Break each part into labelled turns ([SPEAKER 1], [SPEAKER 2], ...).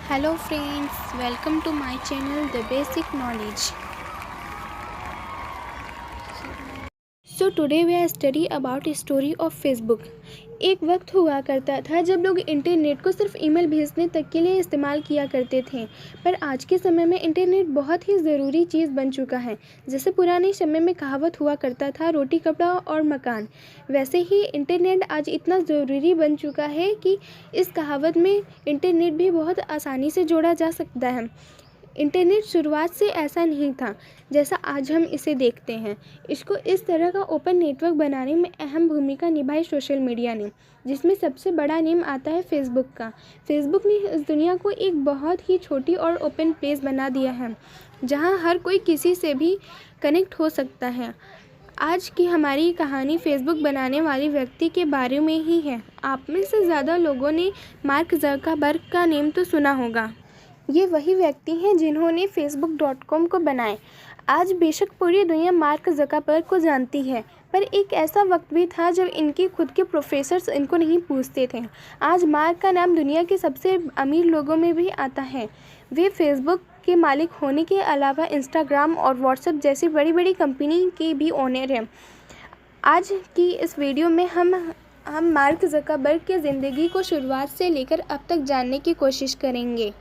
[SPEAKER 1] Hello friends, welcome to my channel The Basic Knowledge. So today we are study about story of Facebook. एक वक्त हुआ करता था जब लोग इंटरनेट को सिर्फ ईमेल भेजने तक के लिए इस्तेमाल किया करते थे, पर आज के समय में इंटरनेट बहुत ही ज़रूरी चीज़ बन चुका है। जैसे पुराने समय में कहावत हुआ करता था, रोटी कपड़ा और मकान, वैसे ही इंटरनेट आज इतना ज़रूरी बन चुका है कि इस कहावत में इंटरनेट भी बहुत आसानी से जोड़ा जा सकता है। इंटरनेट शुरुआत से ऐसा नहीं था जैसा आज हम इसे देखते हैं। इसको इस तरह का ओपन नेटवर्क बनाने में अहम भूमिका निभाई सोशल मीडिया ने, जिसमें सबसे बड़ा नेम आता है फेसबुक का। फेसबुक ने इस दुनिया को एक बहुत ही छोटी और ओपन प्लेस बना दिया है, जहां हर कोई किसी से भी कनेक्ट हो सकता है। आज की हमारी कहानी फेसबुक बनाने वाले व्यक्ति के बारे में ही है। आप में से ज़्यादा लोगों ने मार्क ज़करबर्ग का नेम तो सुना होगा। ये वही व्यक्ति हैं जिन्होंने facebook.com को बनाए। आज बेशक पूरी दुनिया मार्क ज़करबर्ग को जानती है, पर एक ऐसा वक्त भी था जब इनके खुद के प्रोफेसर्स इनको नहीं पूछते थे। आज मार्क का नाम दुनिया के सबसे अमीर लोगों में भी आता है। वे फेसबुक के मालिक होने के अलावा इंस्टाग्राम और व्हाट्सएप जैसी बड़ी बड़ी कंपनी के भी ओनर हैं। आज की इस वीडियो में हम मार्क ज़करबर्ग की ज़िंदगी को शुरुआत से लेकर अब तक जानने की कोशिश करेंगे।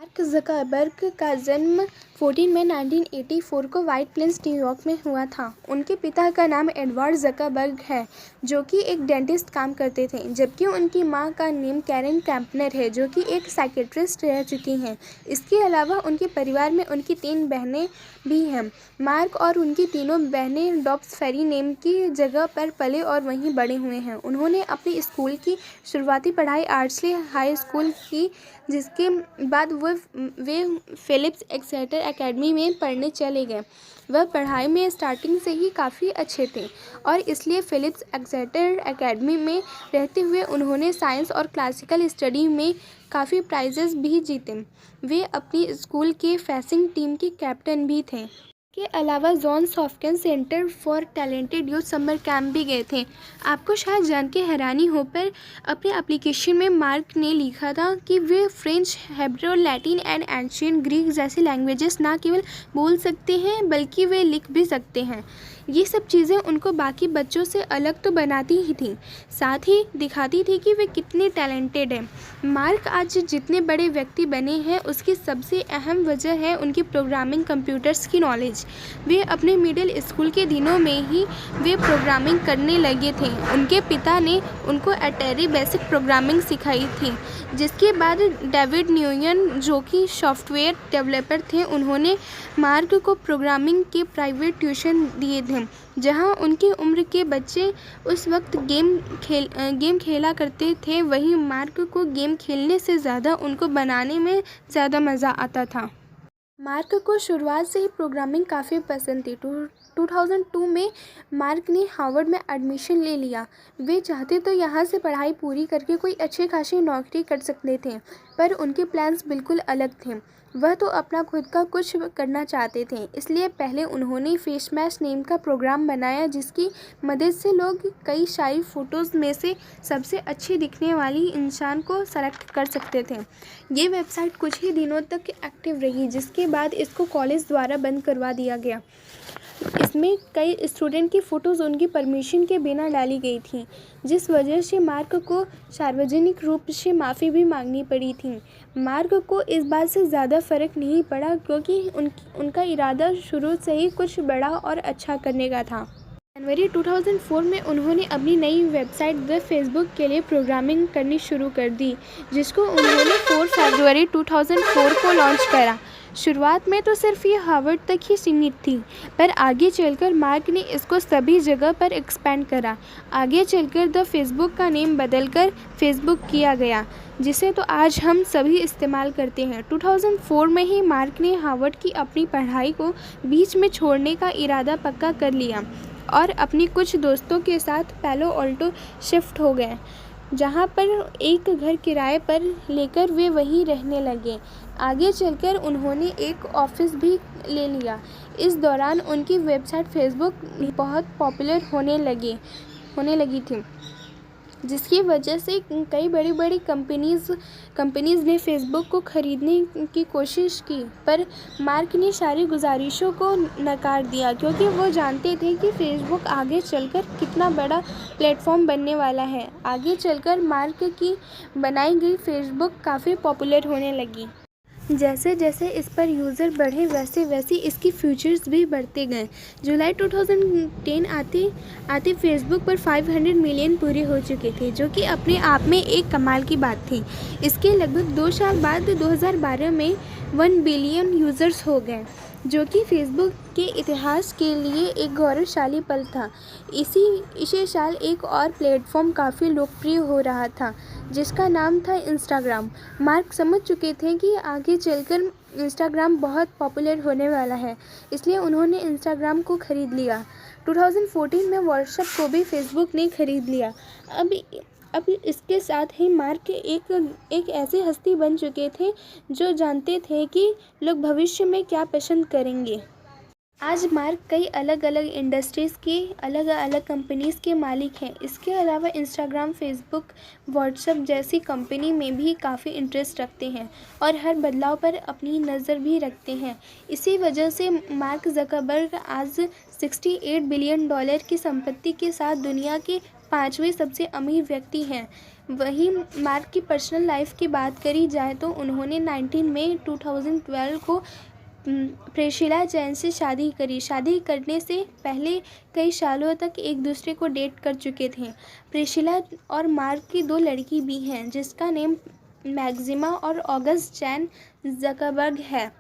[SPEAKER 1] मार्क ज़करबर्ग का जन्म 14 मई 1984 को व्हाइट प्लेन्स न्यूयॉर्क में हुआ था। उनके पिता का नाम एडवर्ड ज़करबर्ग है, जो कि एक डेंटिस्ट काम करते थे, जबकि उनकी मां का नाम कैरन कैम्पनर है, जो कि एक साइकियाट्रिस्ट रह चुकी हैं। इसके अलावा उनके परिवार में उनकी 3 बहनें भी हैं। मार्क और उनकी तीनों बहनें डॉब्स फेरी नेम की जगह पर पले और वहीं बड़े हुए हैं। उन्होंने अपनी स्कूल की शुरुआती पढ़ाई आर्चले हाई स्कूल की, जिसके बाद वे फिलिप्स एक्सेटर एकेडमी में पढ़ने चले गए। वह पढ़ाई में स्टार्टिंग से ही काफ़ी अच्छे थे और इसलिए फिलिप्स एक्सेटर एकेडमी में रहते हुए उन्होंने साइंस और क्लासिकल स्टडी में काफ़ी प्राइजेस भी जीते। वे अपनी स्कूल के फेंसिंग टीम के कैप्टन भी थे। के अलावा Johns Hopkins Center for Talented Youth summer camp भी गए थे। आपको शायद जान के हैरानी हो, पर अपने एप्लीकेशन में मार्क ने लिखा था कि वे French, Hebrew, Latin and ancient Greek जैसी लैंग्वेजेस ना केवल बोल सकते हैं बल्कि वे लिख भी सकते हैं। ये सब चीज़ें उनको बाकी बच्चों से अलग तो बनाती ही थी, साथ ही दिखाती थी कि वे कितने टैलेंटेड हैं। मार्क आज जितने बड़े व्यक्ति बने हैं उसकी सबसे अहम वजह है उनकी प्रोग्रामिंग कंप्यूटर्स की नॉलेज। वे अपने मिडिल स्कूल के दिनों में ही वे प्रोग्रामिंग करने लगे थे। उनके पिता ने उनको अटैरी बेसिक प्रोग्रामिंग सिखाई थी, जिसके बाद डेविड न्यूयन, जो कि सॉफ्टवेयर डेवलपर थे, उन्होंने मार्क को प्रोग्रामिंग के प्राइवेट ट्यूशन दिए थे, जहां उनकी उम्र के बच्चे उस वक्त गेम खेला करते थे। वहीं मार्क को गेम खेलने से ज़्यादा उनको बनाने में ज़्यादा मज़ा आता था। मार्क को शुरुआत से ही प्रोग्रामिंग काफ़ी पसंद थी। 2002 में मार्क ने हार्वर्ड में एडमिशन ले लिया। वे चाहते तो यहाँ से पढ़ाई पूरी करके कोई अच्छी खासी नौकरी कर सकते थे, पर उनके प्लान्स बिल्कुल अलग थे। वह तो अपना खुद का कुछ करना चाहते थे, इसलिए पहले उन्होंने फेस मैश नेम का प्रोग्राम बनाया, जिसकी मदद से लोग कई सारी फ़ोटोज़ में से सबसे अच्छी दिखने वाली इंसान को सेलेक्ट कर सकते थे। ये वेबसाइट कुछ ही दिनों तक एक्टिव रही, जिसके बाद इसको कॉलेज द्वारा बंद करवा दिया गया। इसमें कई स्टूडेंट की फ़ोटोज़ उनकी परमिशन के बिना डाली गई थी, जिस वजह से मार्क को सार्वजनिक रूप से माफ़ी भी मांगनी पड़ी थी। मार्क को इस बात से ज़्यादा फ़र्क नहीं पड़ा, क्योंकि उनका इरादा शुरू से ही कुछ बड़ा और अच्छा करने का था। जनवरी 2004 में उन्होंने अपनी नई वेबसाइट द फेसबुक के लिए प्रोग्रामिंग करनी शुरू कर दी, जिसको उन्होंने 4 फरवरी 2004 को लॉन्च करा। शुरुआत में तो सिर्फ ये हार्वर्ड तक ही सीमित थी, पर आगे चलकर मार्क ने इसको सभी जगह पर एक्सपेंड करा। आगे चलकर द फेसबुक का नेम बदलकर फेसबुक किया गया, जिसे तो आज हम सभी इस्तेमाल करते हैं। 2004 में ही मार्क ने हार्वर्ड की अपनी पढ़ाई को बीच में छोड़ने का इरादा पक्का कर लिया और अपनी कुछ दोस्तों के साथ पैलो अल्टो शिफ्ट हो गए, जहाँ पर एक घर किराए पर लेकर वे वहीं रहने लगे। आगे चलकर उन्होंने एक ऑफिस भी ले लिया। इस दौरान उनकी वेबसाइट फेसबुक बहुत पॉपुलर होने लगी थी। जिसकी वजह से कई बड़ी बड़ी कंपनीज़ ने फ़ेसबुक को ख़रीदने की कोशिश की, पर मार्क ने सारी गुजारिशों को नकार दिया, क्योंकि वो जानते थे कि फ़ेसबुक आगे चलकर कितना बड़ा प्लेटफॉर्म बनने वाला है। आगे चलकर मार्क की बनाई गई फ़ेसबुक काफ़ी पॉपुलर होने लगी। जैसे जैसे इस पर यूज़र बढ़े वैसे वैसे इसकी फीचर्स भी बढ़ते गए। जुलाई 2010 आते फ़ेसबुक पर 500 मिलियन पूरे हो चुके थे, जो कि अपने आप में एक कमाल की बात थी। इसके लगभग 2 साल बाद 2012 में 1 बिलियन यूज़र्स हो गए, जो कि फ़ेसबुक के इतिहास के लिए एक गौरवशाली पल था। इसी साल एक और प्लेटफॉर्म काफ़ी लोकप्रिय हो रहा था, जिसका नाम था इंस्टाग्राम। मार्क समझ चुके थे कि आगे चलकर इंस्टाग्राम बहुत पॉपुलर होने वाला है, इसलिए उन्होंने इंस्टाग्राम को ख़रीद लिया। 2014 में व्हाट्सएप को भी फेसबुक ने ख़रीद लिया। अब इसके साथ ही मार्क एक ऐसे हस्ती बन चुके थे जो जानते थे कि लोग भविष्य में क्या पसंद करेंगे। आज मार्क कई अलग अलग इंडस्ट्रीज़ के अलग अलग कंपनीज़ के मालिक हैं। इसके अलावा इंस्टाग्राम, फेसबुक, व्हाट्सएप जैसी कंपनी में भी काफ़ी इंटरेस्ट रखते हैं और हर बदलाव पर अपनी नज़र भी रखते हैं। इसी वजह से मार्क ज़करबर्ग आज $68 बिलियन की संपत्ति के साथ दुनिया के 5वें सबसे अमीर व्यक्ति हैं। वहीं मार्क की पर्सनल लाइफ की बात करी जाए तो उन्होंने 19 मई 2012 को प्रिसिला जैन से शादी करी। शादी करने से पहले कई सालों तक एक दूसरे को डेट कर चुके थे। प्रिसिला और मार्क की 2 लड़की भी हैं, जिसका नेम मैक्सिमा और ऑगस्ट जैन ज़करबर्ग है।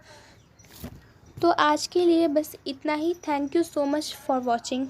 [SPEAKER 1] तो आज के लिए बस इतना ही। Thank you so much for watching.